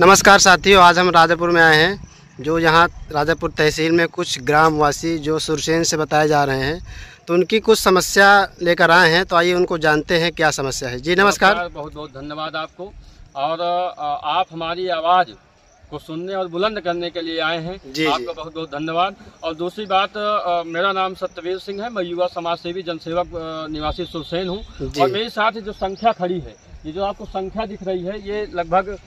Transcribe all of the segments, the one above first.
नमस्कार साथियों, आज हम राजापुर में आए हैं। जो यहाँ राजापुर तहसील में कुछ ग्रामवासी जो सुरसेन से बताए जा रहे हैं, तो उनकी कुछ समस्या लेकर आए हैं। तो आइए उनको जानते हैं क्या समस्या है। जी नमस्कार। बहुत बहुत धन्यवाद आपको। और आप हमारी आवाज़ को सुनने और बुलंद करने के लिए आए हैं। जी आपका बहुत बहुत धन्यवाद। और दूसरी बात, मेरा नाम सत्यवीर सिंह है। मैं युवा समाज सेवी जनसेवक निवासी सुरसेन हूँ। और मेरे साथ जो संख्या खड़ी है, ये जो आपको संख्या दिख रही है, ये लगभग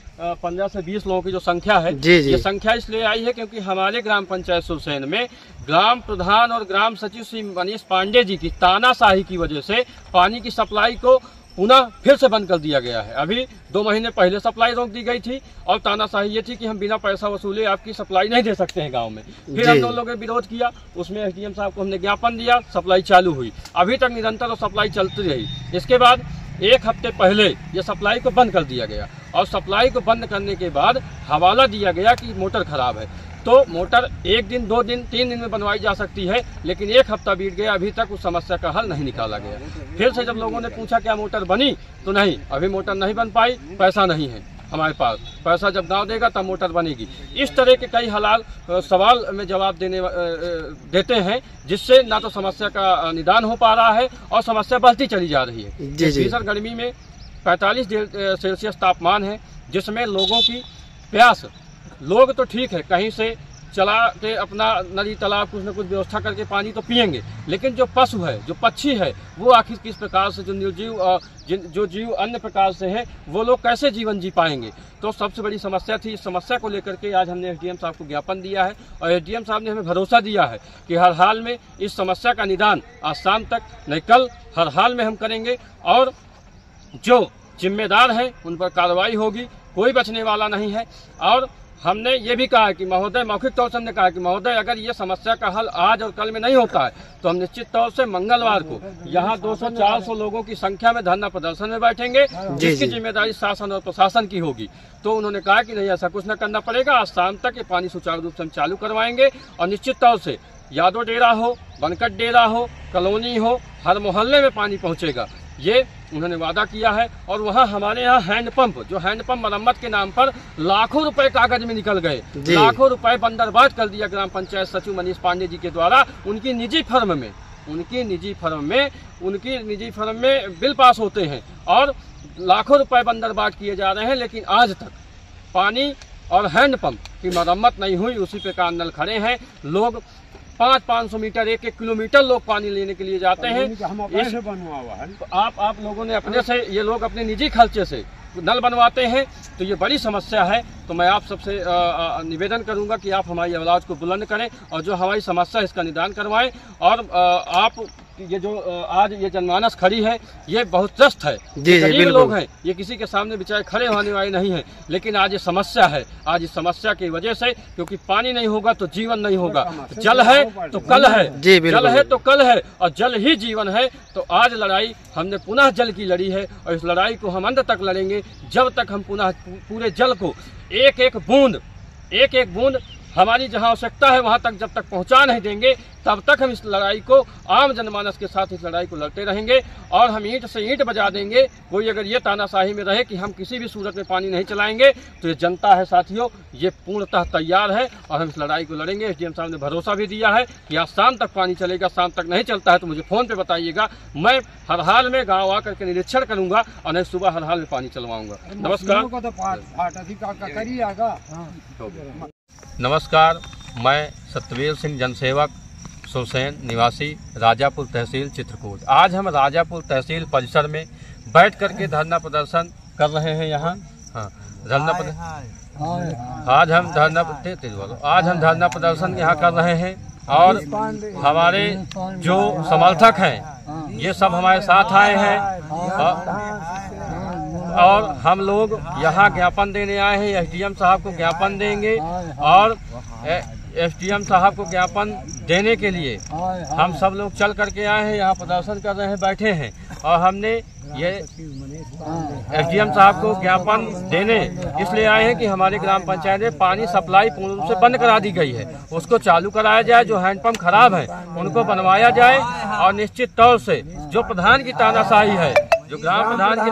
15 से 20 लोगों की जो संख्या है। जी। ये संख्या इसलिए आई है क्योंकि हमारे ग्राम पंचायत सुरसेन में ग्राम प्रधान और ग्राम सचिव श्री मनीष पांडे जी की तानाशाही की वजह से पानी की सप्लाई को पुनः फिर से बंद कर दिया गया है। अभी 2 महीने पहले सप्लाई रोक दी गई थी और तानाशाही ये थी कि हम बिना पैसा वसूले आपकी सप्लाई नहीं दे सकते हैं गांव में। फिर हम लोगों ने विरोध किया, उसमें एसडीएम साहब को हमने ज्ञापन दिया, सप्लाई चालू हुई। अभी तक निरंतर और सप्लाई चलती रही। इसके बाद 1 हफ्ते पहले ये सप्लाई को बंद कर दिया गया और सप्लाई को बंद करने के बाद हवाला दिया गया कि मोटर खराब है। तो मोटर 1 दिन, 2 दिन, 3 दिन में बनवाई जा सकती है, लेकिन 1 हफ्ता बीत गया, अभी तक उस समस्या का हल नहीं निकाला गया। फिर से जब लोगों ने पूछा क्या मोटर बनी, तो नहीं, अभी मोटर नहीं बन पाई, पैसा नहीं है हमारे पास। पैसा जब गांव देगा तब मोटर बनेगी। इस तरह के कई हलाल सवाल में जवाब देते हैं, जिससे ना तो समस्या का निदान हो पा रहा है और समस्या बढ़ती चली जा रही है। भीषण गर्मी में 45 डिग्री सेल्सियस तापमान है, जिसमें लोगों की प्यास, लोग तो ठीक है, कहीं से चला के अपना नदी तालाब कुछ न कुछ व्यवस्था करके पानी तो पिएंगे, लेकिन जो पशु है, जो पक्षी है, वो आखिर किस प्रकार से, जो निर्जीव जो जीव अन्य प्रकार से हैं, वो लोग कैसे जीवन जी पाएंगे। तो सबसे बड़ी समस्या थी। इस समस्या को लेकर के आज हमने एसडीएम साहब को ज्ञापन दिया है और एसडीएम साहब ने हमें भरोसा दिया है कि हर हाल में इस समस्या का निदान आज शाम तक नहीं कल हर हाल में हम करेंगे और जो जिम्मेदार हैं उन पर कार्रवाई होगी, कोई बचने वाला नहीं है। और हमने ये भी कहा कि महोदय, मौखिक तौर से हमने कहा कि महोदय, अगर ये समस्या का हल आज और कल में नहीं होता है तो हम निश्चित तौर से मंगलवार को यहाँ 200-400 लोगों की संख्या में धरना प्रदर्शन में बैठेंगे, जिसकी जिम्मेदारी शासन और प्रशासन की होगी। तो उन्होंने कहा कि नहीं, ऐसा कुछ न करना पड़ेगा, आज शाम तक ये पानी सुचारू रूप से हम चालू करवाएंगे। और निश्चित तौर से यादव डेरा हो, बनकट डेरा हो, कॉलोनी हो, हर मोहल्ले में पानी पहुँचेगा, ये उन्होंने वादा किया है। और वहाँ हमारे यहाँ हैंडपंप, जो हैंडपंप मरम्मत के नाम पर लाखों रुपए कागज में निकल गए, लाखों रुपए बंदरबाज कर दिया ग्राम पंचायत सचिव मनीष पांडे जी के द्वारा। उनकी निजी फर्म में बिल पास होते हैं और लाखों रुपए बंदरबाज किए जा रहे हैं, लेकिन आज तक पानी और हैंडपंप की मरम्मत नहीं हुई। उसी प्रकार नल खड़े हैं। लोग 500-500 मीटर, 1-1 किलोमीटर लोग पानी लेने के लिए जाते हैं। आप लोगों ने अपने से, ये लोग अपने निजी खर्चे से नल बनवाते हैं, तो ये बड़ी समस्या है। तो मैं आप सबसे निवेदन करूंगा कि आप हमारी आवाज़ को बुलंद करें और जो हमारी समस्या है इसका निदान करवाएं। और आप ये जो आज ये जनमानस खड़ी है, ये बहुत त्रस्त है। गरीब लोग हैं, ये किसी के सामने बेचारे खड़े होने वाले नहीं हैं, लेकिन आज ये समस्या है। आज इस समस्या की वजह से, क्योंकि पानी नहीं होगा तो जीवन नहीं होगा। जल है तो कल है, जल है तो कल है और जल ही जीवन है। तो आज लड़ाई हमने पुनः जल की लड़ी है और इस लड़ाई को हम अंत तक लड़ेंगे, जब तक हम पुनः पूरे जल को एक एक बूंद हमारी जहां आवश्यकता है वहां तक जब तक पहुंचा नहीं देंगे, तब तक हम इस लड़ाई को, आम जनमानस के साथ इस लड़ाई को लड़ते रहेंगे। और हम ईंट से ईंट बजा देंगे। कोई अगर ये तानाशाही में रहे कि हम किसी भी सूरत में पानी नहीं चलाएंगे, तो ये जनता है साथियों, ये पूर्णतः तैयार है और हम इस लड़ाई को लड़ेंगे। एसडीएम साहब ने भरोसा भी दिया है कि आज शाम तक पानी चलेगा। शाम तक नहीं चलता है तो मुझे फोन पे बताइएगा, मैं हर हाल में गाँव आकर के निरीक्षण करूंगा और नहीं सुबह हर हाल में पानी चलवाऊंगा। नमस्कार, मैं सत्यवीर सिंह जनसेवक सुरसेन निवासी राजापुर तहसील चित्रकूट। आज हम राजापुर तहसील परिसर में बैठ करके धरना प्रदर्शन कर रहे हैं। यहाँ आज हम धरना प्रदर्शन यहाँ कर रहे हैं और हमारे जो समर्थक हैं ये सब हमारे साथ आए हैं और हम लोग यहाँ ज्ञापन देने आए हैं। एसडीएम साहब को ज्ञापन देंगे और एसडीएम साहब को ज्ञापन देने के लिए हम सब लोग चल करके आए हैं, यहाँ प्रदर्शन कर रहे हैं, बैठे हैं। और हमने ये एसडीएम साहब को ज्ञापन देने इसलिए आए हैं कि हमारे ग्राम पंचायत में पानी सप्लाई पूर्ण रूप से बंद करा दी गई है, उसको चालू कराया जाए। जो हैंडपंप खराब है उनको बनवाया जाए और निश्चित तौर से जो प्रधान की तानाशाही है, जो ग्राम प्रधान की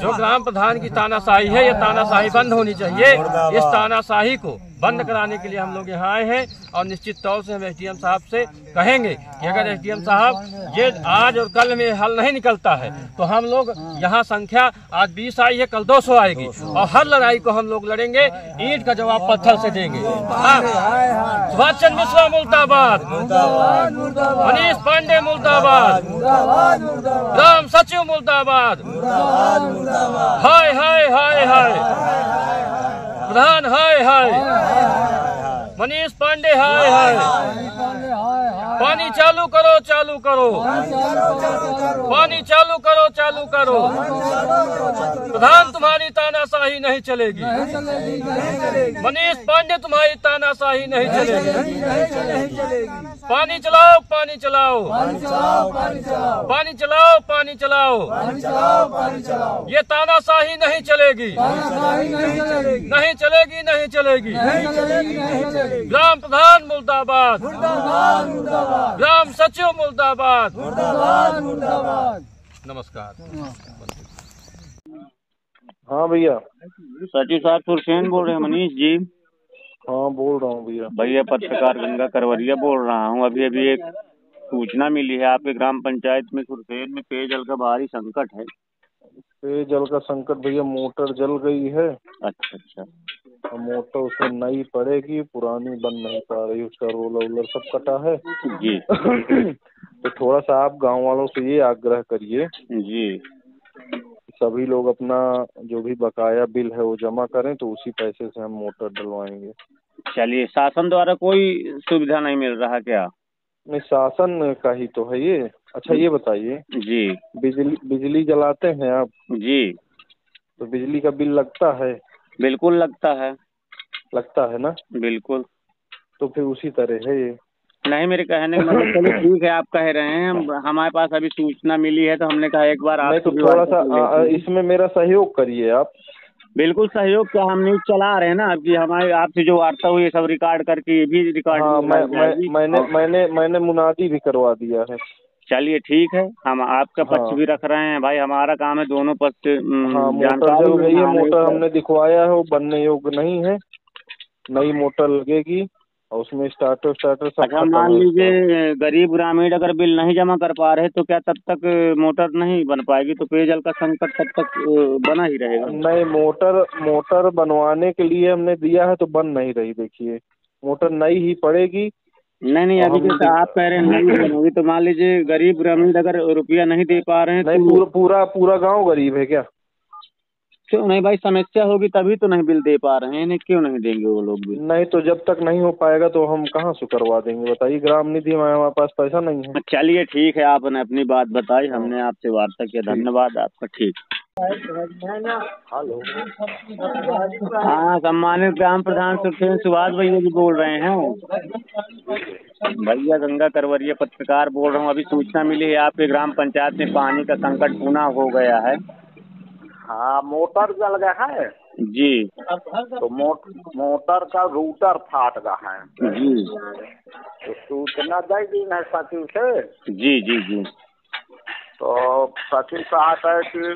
जो ग्राम प्रधान की तानाशाही है, ये तानाशाही बंद होनी चाहिए। इस तानाशाही को बंद कराने के लिए हम लोग यहाँ आए हैं और निश्चित तौर से हम एसडीएम साहब से कहेंगे कि अगर एसडीएम साहब ये आज और कल में हल नहीं निकलता है तो हम लोग यहाँ संख्या आज 20 आई है, कल 200 आएगी और हर लड़ाई को हम लोग लड़ेंगे, ईंट का जवाब पत्थर से देंगे। सुभाष चंद्र मिश्रा मुर्दाबाद, मनीष पांडे मुर्दाबाद, ग्राम सचिव मुर्दाबाद, हाय हाय हाय हाय, प्रधान हाय हाय, मनीष पांडे हाय हाय, पानी चालू करो चालू करो, पानी चालू करो चालू करो, प्रधान तुम्हारी तानाशाही नहीं चलेगी, मनीष पांडे तुम्हारी तानाशाही नहीं चलेगी, पानी चलाओ पानी चलाओ, पानी चलाओ पानी चलाओ, ये तानाशाही नहीं चलेगी, नहीं चलेगी नहीं चलेगी। ग्राम प्रधान मुर्दाबाद, ग्राम सचिव मुर्दाबाद। नमस्कार। हाँ भैया। सचिव साहब सुरसेन बोल रहे हैं। मनीष जी। हाँ बोल रहा हूँ भैया। भैया पत्रकार गंगा करवरिया बोल रहा हूँ। अभी अभी एक सूचना मिली है आपके ग्राम पंचायत में सुरसेन में पेयजल का भारी संकट है। पेयजल का संकट भैया, मोटर जल गई है। अच्छा अच्छा। मोटर उसमें नई पड़ेगी, पुरानी बन नहीं पा रही, उसका रोलर सब कटा है जी। तो थोड़ा सा आप गांव वालों से ये आग्रह करिए जी, सभी लोग अपना जो भी बकाया बिल है वो जमा करें तो उसी पैसे से हम मोटर डलवाएंगे। चलिए, शासन द्वारा कोई सुविधा नहीं मिल रहा क्या? नहीं, शासन का ही तो है ये। अच्छा ये बताइए जी, बिजली जलाते हैं आप? जी। तो बिजली का बिल लगता है? बिल्कुल लगता है। लगता है ना? बिल्कुल। तो फिर उसी तरह है ये। नहीं, मेरे कहने का मतलब चलिए ठीक है, आप कह रहे हैं, हमारे पास अभी सूचना मिली है तो हमने कहा एक बार आप तो थोड़ा सा इसमें मेरा सहयोग करिए आप। बिल्कुल सहयोग क्या, हम न्यूज चला रहे हैं ना आपकी, हमारे आपसे जो वार्ता हुई है सब रिकॉर्ड करके ये भी रिकॉर्ड। हाँ, मैंने मुनादी भी करवा दिया है। चलिए ठीक है, हम आपका पक्ष भी रख रहे हैं भाई, हमारा काम है दोनों पक्ष। हाँ, मोटर जल गई है, मोटर हमने दिखवाया है, वो बनने योग्य नहीं है, नई मोटर लगेगी और उसमें स्टार्टर सब। अच्छा, मान लीजिए गरीब ग्रामीण अगर बिल नहीं जमा कर पा रहे तो क्या तब तक मोटर नहीं बन पाएगी? तो पेयजल का संकट तब तक बना ही रहेगा? नहीं, मोटर बनवाने के लिए हमने दिया है तो बन नहीं रही। देखिए, मोटर नई ही पड़ेगी। नहीं, अभी जैसे आप कह रहे हैं नहीं बनोगी, तो मान लीजिए गरीब ग्रामीण अगर रुपया नहीं दे पा रहे हैं। नहीं, पूरा गांव गरीब है क्या? क्यों नहीं भाई, समस्या होगी तभी तो नहीं बिल दे पा रहे हैं, क्यों नहीं देंगे वो लोग भी? नहीं, तो जब तक नहीं हो पाएगा तो हम कहाँ से करवा देंगे बताइए? ग्राम निधि में हमारे पास पैसा नहीं है। चलिए ठीक है, आपने अपनी बात बताई, हमने आपसे वार्ता किया, धन्यवाद आपका। ठीक। हेलो। हाँ, सम्मानित ग्राम प्रधान सुरसेन सुभाष भैया जी बोल रहे हैं। भैया गंगा करवरिया पत्रकार बोल रहा हूँ। अभी सूचना मिली है आपके ग्राम पंचायत में पानी का संकट पुनः हो गया है। हाँ, मोटर जल गया है जी। तो मोटर का रूटर फाट गया है जी। तो सूचना दे दी है सचिव से। जी जी जी। तो सचिव साहब है कि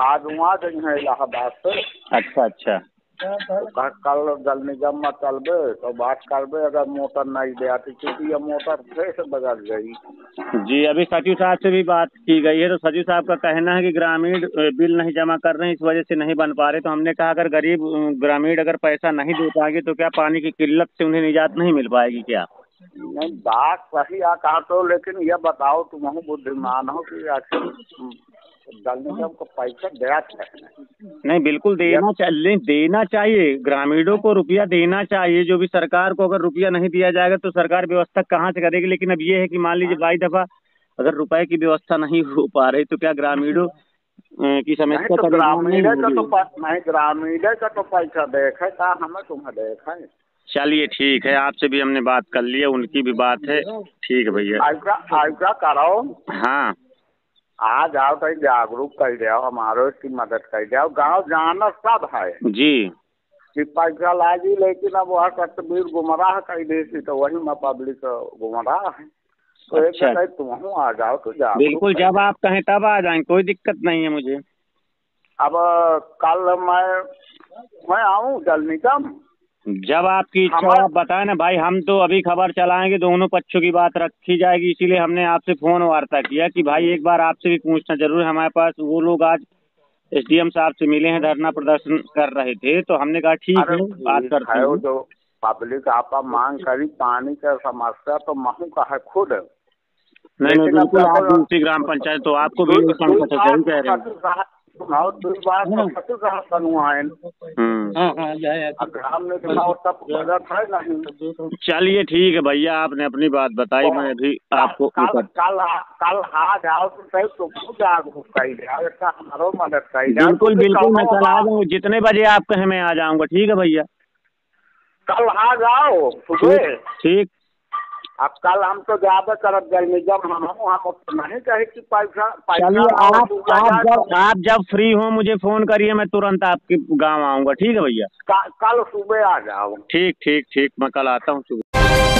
आज वहाँ गई है इलाहाबाद से। अच्छा अच्छा। तो कल जल निगम में चलबे तो बात करबे, अगर मोटर नहीं दे आती, क्योंकि ये मोटर फिर से बदल गई। जी, अभी सचिव साहब से भी बात की गई है तो सचिव साहब का कहना है कि ग्रामीण बिल नहीं जमा कर रहे हैं, इस वजह से नहीं बन पा रहे। तो हमने कहा अगर गरीब ग्रामीण अगर पैसा नहीं दे पाएंगे तो क्या पानी की किल्लत से उन्हें निजात नहीं मिल पाएगी क्या? नहीं, बात सही आकार तो, लेकिन ये बताओ तुम बुद्धिमान हो कि आखिर जल निगम को पैसा देना चाहिए? नहीं, बिल्कुल देना चाहिए, ग्रामीणों को रुपया देना चाहिए। जो भी सरकार को अगर रुपया नहीं दिया जाएगा तो सरकार व्यवस्था कहाँ से करेगी? लेकिन अब ये है कि मान लीजिए 22 दफा अगर रुपए की व्यवस्था नहीं हो पा रही तो क्या ग्रामीणों की समस्या? तो ग्रामीण का तो पैसा देखे का हमें तुम्हें देखे। चलिए ठीक है, आपसे भी हमने बात कर लिया, उनकी भी बात है। ठीक है भैया, आइका करो। हाँ, आ जाओ, कहीं जागरूक कर जाओ, हमारे की मदद कर जाओ। गांव जाना सब है जी कि पैसा लागी, लेकिन अब वह तस्वीर गुमराह कर देती तो वही में पब्लिक गुमराह है। तो एक अच्छा। जगह तुम आ जाओ तो जाओ। बिल्कुल, जब आप कहें तब आ जाएंगे, कोई दिक्कत नहीं है मुझे। अब कल मैं आऊँ जल्दी कम। जब आपकी इच्छा हो आप बताएं ना भाई, हम तो अभी खबर चलाएंगे, दोनों पक्षों की बात रखी जाएगी, इसीलिए हमने आपसे फोन वार्ता किया कि भाई एक बार आपसे भी पूछना जरूर है। हमारे पास वो लोग आज एसडीएम साहब से मिले हैं, धरना प्रदर्शन कर रहे थे, तो हमने कहा ठीक है बात करते हैं। जो पब्लिक आपा मांग करी पानी का समस्या तो महू का है खुद। नहीं नहीं बिल्कुल, आप दूसरी ग्राम पंचायत तो आपको भी संकट है, सही कह रहे हैं। चलिए ठीक है भैया, आपने अपनी बात बताई, मैं अभी आपको कल आ जाओ तो सही, तो जागरूक हमारो मदद कर। बिल्कुल बिल्कुल, मैं कल आ जाऊंगा, जितने बजे आप कहें मैं आ जाऊंगा। ठीक है भैया, कल आ जाओ सुबह। ठीक। अब कल हम तो ज्यादा करब गर्मी, जब हम नहीं कहे कि पैसा। चलिए आप जब फ्री हो मुझे फोन करिए, मैं तुरंत आपके गांव आऊंगा। ठीक है भैया, कल सुबह आ जाओ। ठीक ठीक ठीक, मैं कल आता हूँ सुबह।